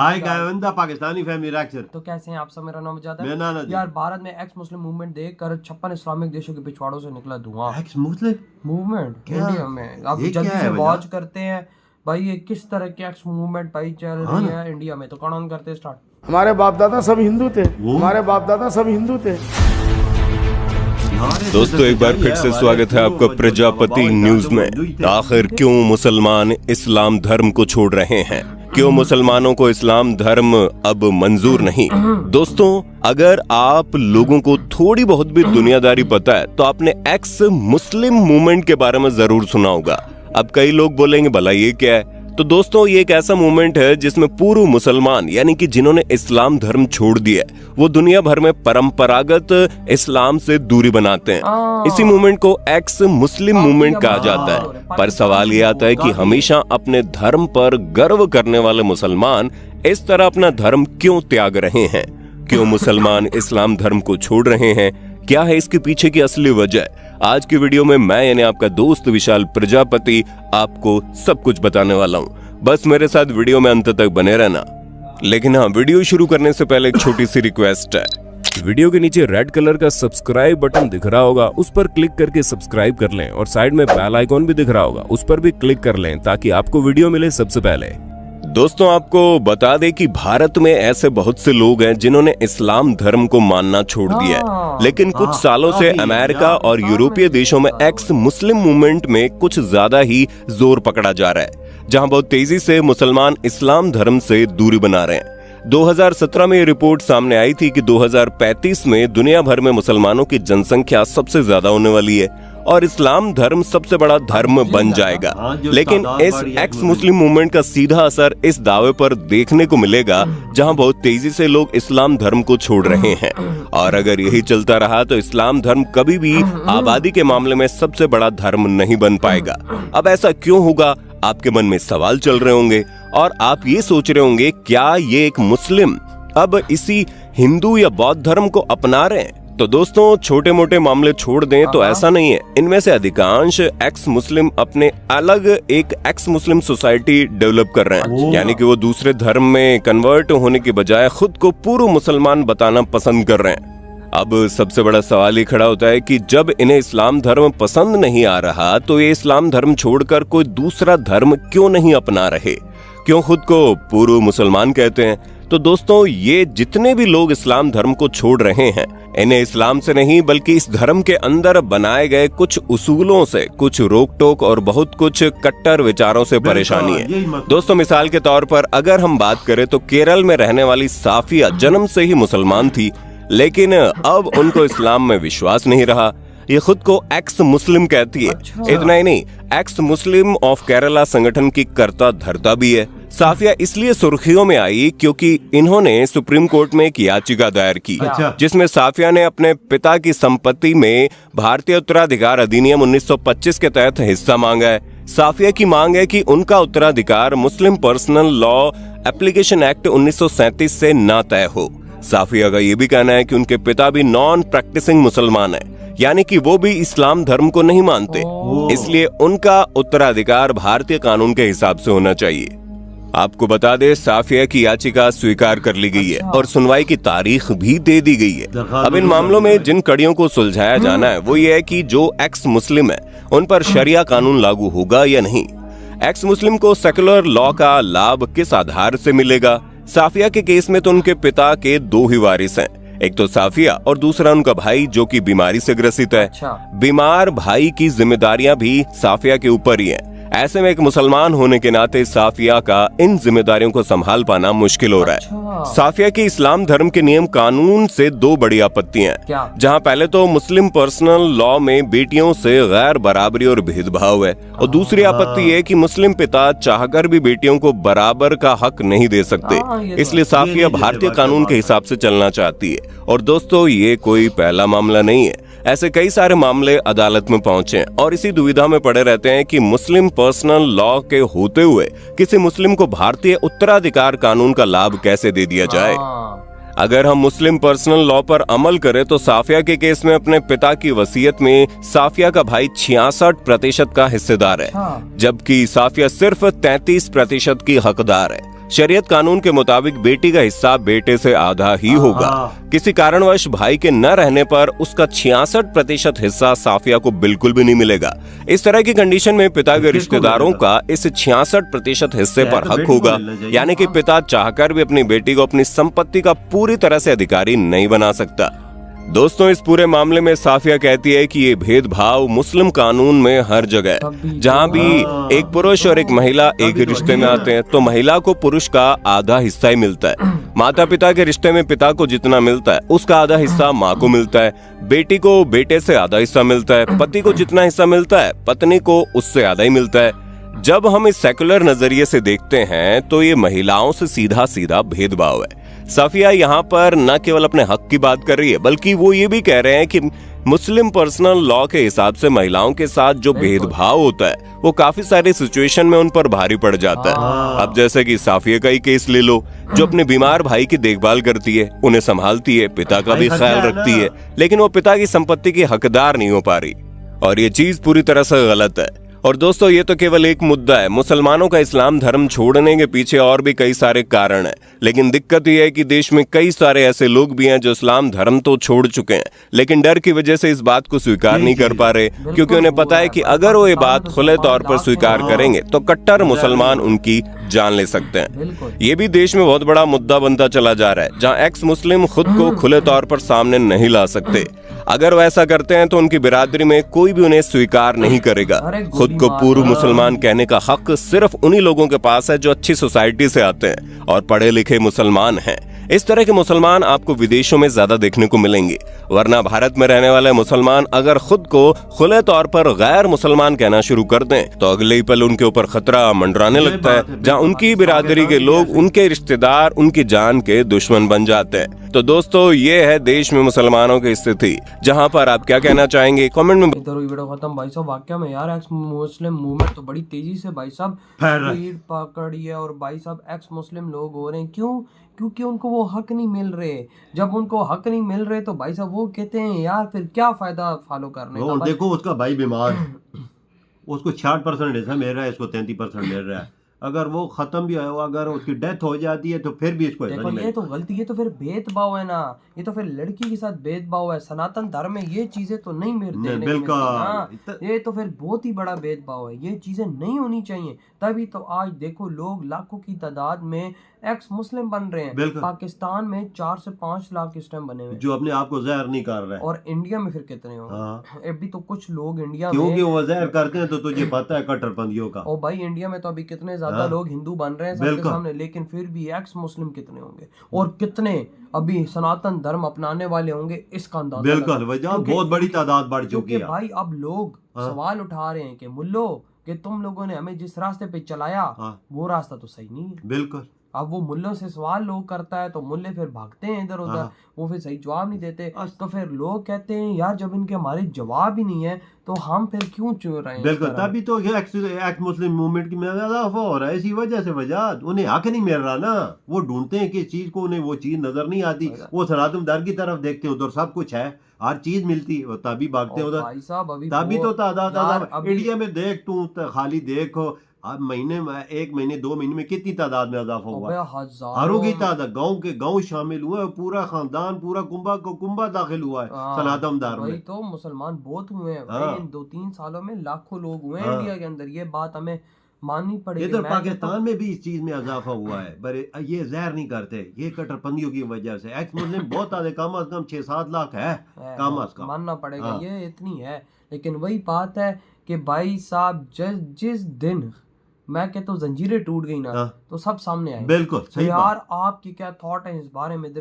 हाय गायवंदा Pakistani family reaction. तो कैसे हैं आप सब? मेरा नाम जादा मेरा नाम यार भारत में एक्स मुस्लिम मूवमेंट देखकर 56 इस्लामिक देशों के पिछवाड़ों से निकला धुआं। एक्स मुस्लिम मूवमेंट इंडिया में आप ये जल्दी क्या से है वॉच करते हैं भाई, ये किस तरह की एक्स मूवमेंट भाई चल रही है इंडिया में। तो कौन ऑन करते हैं स्टार्ट। हमारे बाप दादा सब हिंदू थे, हमारे बाप दादा सब हिंदू थे। दोस्तों एक बार फिर से स्वागत है आपका प्रजापति न्यूज में। आखिर क्यों मुसलमान इस्लाम धर्म को छोड़ रहे हैं, क्यों मुसलमानों को इस्लाम धर्म अब मंजूर नहीं। दोस्तों अगर आप लोगों को थोड़ी बहुत भी दुनियादारी पता है तो आपने एक्स मुस्लिम मूवमेंट के बारे में जरूर सुना होगा। अब कई लोग बोलेंगे भला ये क्या है। तो दोस्तों ये एक ऐसा मूवमेंट है जिसमें पूर्व मुसलमान यानी कि जिन्होंने इस्लाम धर्म छोड़ दिया वो दुनिया भर में परंपरागत इस्लाम से दूरी बनाते हैं। इसी मूवमेंट को एक्स मुस्लिम मूवमेंट कहा जाता है। पर सवाल ये आता है कि हमेशा अपने धर्म पर गर्व करने वाले मुसलमान इस तरह अपना धर्म क्यों त्याग रहे हैं, क्यों मुसलमान इस्लाम धर्म को छोड़ रहे हैं, क्या है इसके पीछे की असली वजह। आज की वीडियो में मैं यानी आपका दोस्त विशाल प्रजापति आपको सब कुछ बताने वाला हूँ। बस मेरे साथ वीडियो में अंत तक बने रहना। लेकिन हाँ, वीडियो शुरू करने से पहले एक छोटी सी रिक्वेस्ट है। वीडियो के नीचे रेड कलर का सब्सक्राइब बटन दिख रहा होगा, उस पर क्लिक करके सब्सक्राइब कर लें और साइड में बेल आइकॉन भी दिख रहा होगा, उस पर भी क्लिक कर लें ताकि आपको वीडियो मिले सबसे पहले। दोस्तों आपको बता दें कि भारत में ऐसे बहुत से लोग हैं जिन्होंने इस्लाम धर्म को मानना छोड़ दिया है, लेकिन कुछ सालों से अमेरिका और यूरोपीय देशों में एक्स मुस्लिम मूवमेंट में कुछ ज्यादा ही जोर पकड़ा जा रहा है, जहां बहुत तेजी से मुसलमान इस्लाम धर्म से दूरी बना रहे हैं। 2017 में ये रिपोर्ट सामने आई थी कि 2035 में दुनिया भर में मुसलमानों की जनसंख्या सबसे ज्यादा होने वाली है और इस्लाम धर्म सबसे बड़ा धर्म बन जाएगा। लेकिन इस एक्स मुस्लिम मूवमेंट का सीधा असर इस दावे पर देखने को मिलेगा, जहां बहुत तेजी से लोग इस्लाम धर्म को छोड़ रहे हैं। और अगर यही चलता रहा तो इस्लाम धर्म कभी भी आबादी के मामले में सबसे बड़ा धर्म नहीं बन पाएगा। अब ऐसा क्यों होगा, आपके मन में सवाल चल रहे होंगे और आप ये सोच रहे होंगे क्या ये एक मुस्लिम अब इसी हिंदू या बौद्ध धर्म को अपना रहे हैं। तो दोस्तों छोटे मोटे मामले छोड़ दें तो ऐसा नहीं है। इनमें से अधिकांश एक्स मुस्लिम अपने अलग एक एक्स मुस्लिम सोसाइटी डेवलप कर रहे हैं, यानी कि वो दूसरे धर्म में कन्वर्ट होने के बजाय खुद को पूर्व मुसलमान बताना पसंद कर रहे हैं। अब सबसे बड़ा सवाल ये खड़ा होता है कि जब इन्हें इस्लाम धर्म पसंद नहीं आ रहा तो ये इस्लाम धर्म छोड़कर कोई दूसरा धर्म क्यों नहीं अपना रहे, क्यों खुद को पूर्व मुसलमान कहते हैं। तो दोस्तों ये जितने भी लोग इस्लाम धर्म को छोड़ रहे हैं इन्हें इस्लाम से नहीं बल्कि इस धर्म के अंदर बनाए गए कुछ उसूलों से, कुछ रोक टोक और बहुत कुछ कट्टर विचारों से परेशानी है। दोस्तों मिसाल के तौर पर अगर हम बात करें तो केरल में रहने वाली साफिया जन्म से ही मुसलमान थी, लेकिन अब उनको इस्लाम में विश्वास नहीं रहा। ये खुद को एक्स मुस्लिम कहती है। इतना ही नहीं, एक्स मुस्लिम ऑफ केरला संगठन की कर्ता धर्ता भी है। साफिया इसलिए सुर्खियों में आई क्योंकि इन्होंने सुप्रीम कोर्ट में एक याचिका दायर की, जिसमें साफिया ने अपने पिता की संपत्ति में भारतीय उत्तराधिकार अधिनियम 1925 के तहत हिस्सा मांगा है। साफिया की मांग है कि उनका उत्तराधिकार मुस्लिम पर्सनल लॉ एप्लीकेशन एक्ट 1937 से न तय हो। साफिया का ये भी कहना है कि उनके पिता भी नॉन प्रैक्टिसिंग मुसलमान है, यानी कि वो भी इस्लाम धर्म को नहीं मानते, इसलिए उनका उत्तराधिकार भारतीय कानून के हिसाब से होना चाहिए। आपको बता दे साफिया की याचिका स्वीकार कर ली गई है और सुनवाई की तारीख भी दे दी गई है। अब इन मामलों में जिन कड़ियों को सुलझाया जाना है वो ये है कि जो एक्स मुस्लिम है उन पर शरिया कानून लागू होगा या नहीं। एक्स मुस्लिम को सेकुलर लॉ का लाभ किस आधार से मिलेगा। साफिया के केस में तो उनके पिता के दो ही वारिस हैं, एक तो साफिया और दूसरा उनका भाई जो कि बीमारी से ग्रसित है। बीमार भाई की जिम्मेदारियां भी साफिया के ऊपर ही हैं। ऐसे में एक मुसलमान होने के नाते साफिया का इन जिम्मेदारियों को संभाल पाना मुश्किल हो रहा है। साफिया की इस्लाम धर्म के नियम कानून से दो बड़ी आपत्तियां हैं, जहां पहले तो मुस्लिम पर्सनल लॉ में बेटियों से गैर बराबरी और भेदभाव है, और दूसरी आपत्ति है कि मुस्लिम पिता चाहकर भी बेटियों को बराबर का हक नहीं दे सकते, इसलिए साफिया भारतीय कानून के हिसाब से चलना चाहती है। और दोस्तों ये कोई पहला मामला नहीं है, ऐसे कई सारे मामले अदालत में पहुंचे और इसी दुविधा में पड़े रहते हैं कि मुस्लिम पर्सनल लॉ के होते हुए किसी मुस्लिम को भारतीय उत्तराधिकार कानून का लाभ कैसे दे दिया जाए। अगर हम मुस्लिम पर्सनल लॉ पर अमल करें तो साफिया के केस में अपने पिता की वसीयत में साफिया का भाई 66% का हिस्सेदार है, जबकि साफिया सिर्फ 33% की हकदार है। शरीयत कानून के मुताबिक बेटी का हिस्सा बेटे से आधा ही होगा। किसी कारणवश भाई के न रहने पर उसका 66% हिस्सा साफिया को बिल्कुल भी नहीं मिलेगा। इस तरह की कंडीशन में पिता के रिश्तेदारों का इस 66% हिस्से पर हक होगा, यानी कि पिता चाहकर भी अपनी बेटी को अपनी संपत्ति का पूरी तरह से अधिकारी नहीं बना सकता। दोस्तों, इस पूरे मामले में साफिया कहती है कि ये भेदभाव मुस्लिम कानून में हर जगह है। जहाँ भी एक पुरुष और एक महिला एक रिश्ते में आते हैं तो महिला को पुरुष का आधा हिस्सा ही मिलता है। माता पिता के रिश्ते में पिता को जितना मिलता है उसका आधा हिस्सा माँ को मिलता है, बेटी को बेटे से आधा हिस्सा मिलता है, पति को जितना हिस्सा मिलता है पत्नी को उससे आधा ही मिलता है। जब हम इस सेकुलर नजरिए से देखते हैं तो ये महिलाओं से सीधा सीधा भेदभाव है। साफिया यहाँ पर न केवल अपने हक की बात कर रही है बल्कि वो ये भी कह रहे हैं कि मुस्लिम पर्सनल लॉ के हिसाब से महिलाओं के साथ जो भेदभाव होता है वो काफी सारी सिचुएशन में उन पर भारी पड़ जाता है। अब जैसे कि साफिया का ही केस ले लो, जो अपने बीमार भाई की देखभाल करती है, उन्हें संभालती है, पिता का भी ख्याल रखती है, लेकिन वो पिता की संपत्ति की हकदार नहीं हो पा रही और ये चीज पूरी तरह से गलत है। और दोस्तों, ये तो केवल एक मुद्दा है। मुसलमानों का इस्लाम धर्म छोड़ने के पीछे और भी कई सारे कारण हैं, लेकिन दिक्कत यह है कि देश में कई सारे ऐसे लोग भी हैं जो इस्लाम धर्म तो छोड़ चुके हैं, लेकिन डर की वजह से इस बात को स्वीकार नहीं कर पा रहे, क्योंकि उन्हें पता है कि अगर वो ये बात खुले तौर पर स्वीकार करेंगे तो कट्टर मुसलमान उनकी जान ले सकते हैं। ये भी देश में बहुत बड़ा मुद्दा बनता चला जा रहा है, जहाँ एक्स मुस्लिम खुद को खुले तौर पर सामने नहीं ला सकते। अगर वो ऐसा करते हैं तो उनकी बिरादरी में कोई भी उन्हें स्वीकार नहीं करेगा। खुद को पूर्व मुसलमान कहने का हक सिर्फ उन्हीं लोगों के पास है जो अच्छी सोसाइटी से आते हैं और पढ़े लिखे मुसलमान हैं। इस तरह के मुसलमान आपको विदेशों में ज्यादा देखने को मिलेंगे, वरना भारत में रहने वाले मुसलमान अगर खुद को खुले तौर पर गैर मुसलमान कहना शुरू कर दें तो अगले ही पल उनके ऊपर खतरा मंडराने लगता है, जहां उनकी बिरादरी के लोग, उनके रिश्तेदार उनकी जान के दुश्मन बन जाते हैं। तो दोस्तों, ये है देश में मुसलमानों की स्थिति, जहाँ पर आप क्या कहना चाहेंगे कमेंट में। इधर वीडियो खत्म भाई साहब। वाकया में यार एक्स मुस्लिम मूवमेंट तो बड़ी तेजी से भाई साहब स्पीड पकड़ी है और भाई साहब एक्स मुस्लिम लोग हो रहे हैं। क्यों? क्योंकि उनको वो हक नहीं मिल रहे। जब उनको हक नहीं मिल रहे तो भाई साहब वो कहते हैं यार फिर क्या फायदा फॉलो करने का। देखो, उसका भाई बीमार, उसको 66% हिस्सा मिल रहा है, इसको 33% मिल रहा है। अगर वो खत्म भी हो, अगर उसकी डेथ हो जाती है तो फिर भी इसको देखो, ये तो गलती, ये तो फिर भेदभाव है ना, ये तो फिर लड़की के साथ भेदभाव है। सनातन धर्म में ये चीजें तो नहीं मिलती, बिल्कुल ये तो फिर बहुत ही बड़ा भेदभाव है। ये चीजें नहीं होनी चाहिए। तभी तो आज देखो लोग लाखों की तादाद में एक्स मुस्लिम बन रहे हैं। पाकिस्तान में 4 से 5 लाख इस टाइम बने हुए जो अपने आप को ज़हर नहीं कर रहे हैं। और इंडिया में फिर कितने होंगे? अभी तो कुछ लोग इंडिया में, क्योंकि वो ज़हर करते हैं तो तुझे पता है कट्टरपंथियों का। ओ भाई, इंडिया में तो अभी कितने ज्यादा लोग हिंदू बन रहे हैं सबके सामने, लेकिन फिर भी एक्स मुस्लिम कितने होंगे और कितने अभी सनातन धर्म अपनाने वाले होंगे, इसका अंदाजा बिल्कुल वजह बहुत बड़ी तादाद बढ़ चुकी है। भाई अब लोग सवाल उठा रहे हैं कि मुल्लो कि तुम लोगों ने हमें जिस रास्ते पे चलाया वो रास्ता तो सही नहीं है। बिल्कुल। अब वो मुल्लों से सवाल लोग करता है तो मुल्ले फिर भागते हैं इधर उधर, वो फिर सही जवाब नहीं देते। तो फिर लोग कहते हैं यार जब इनके हमारे जवाब ही नहीं है तो हम फिर क्यों चुन रहे हैं? बिल्कुल, तभी तो एक्स मुस्लिम मूवमेंट की इजाफा हो रहा है। इसी वजह से वजह उन्हें हक नहीं मिल रहा ना, वो ढूंढते हैं कि चीज को, उन्हें वो चीज नजर नहीं आती। वो सनातन धर्म की तरफ देखते हैं, उधर सब कुछ है, हर चीज मिलती है, तभी भागते हैं उधर। भाई साहब अभी तभी तो तादाद इंडिया में देख, तू खाली देखो अब महीने में 1 महीने 2 महीने में कितनी तादाद में इजाफा हुआ है। हजारों की तादाद, गांव शामिल हुआ है, पूरा खानदान, पूरा कुंबा दाखिल हुआ है सनातन धर्म में। तो मुसलमान बहुत हुए हैं भाई, इन 2-3 सालों में लाखों लोग हुए हैं इंडिया के अंदर। ये बात हमें माननी पड़ेगी। इधर पाकिस्तान में भी इस चीज में इजाफा हुआ है, पर ये जहर नहीं करते, ये कट्टरपंथियों की वजह से। एक्स मुस्लिम बहुत आधे, कम अज कम 6-7 लाख है, कम अज कम मानना पड़ेगा। ये इतनी है, लेकिन वही बात है कि भाई साहब जिस दिन मैं कहता हूँ जंजीरें टूट गई ना तो सब सामने आए। बिल्कुल सही यार आपकी क्या थॉट है इस बारे में?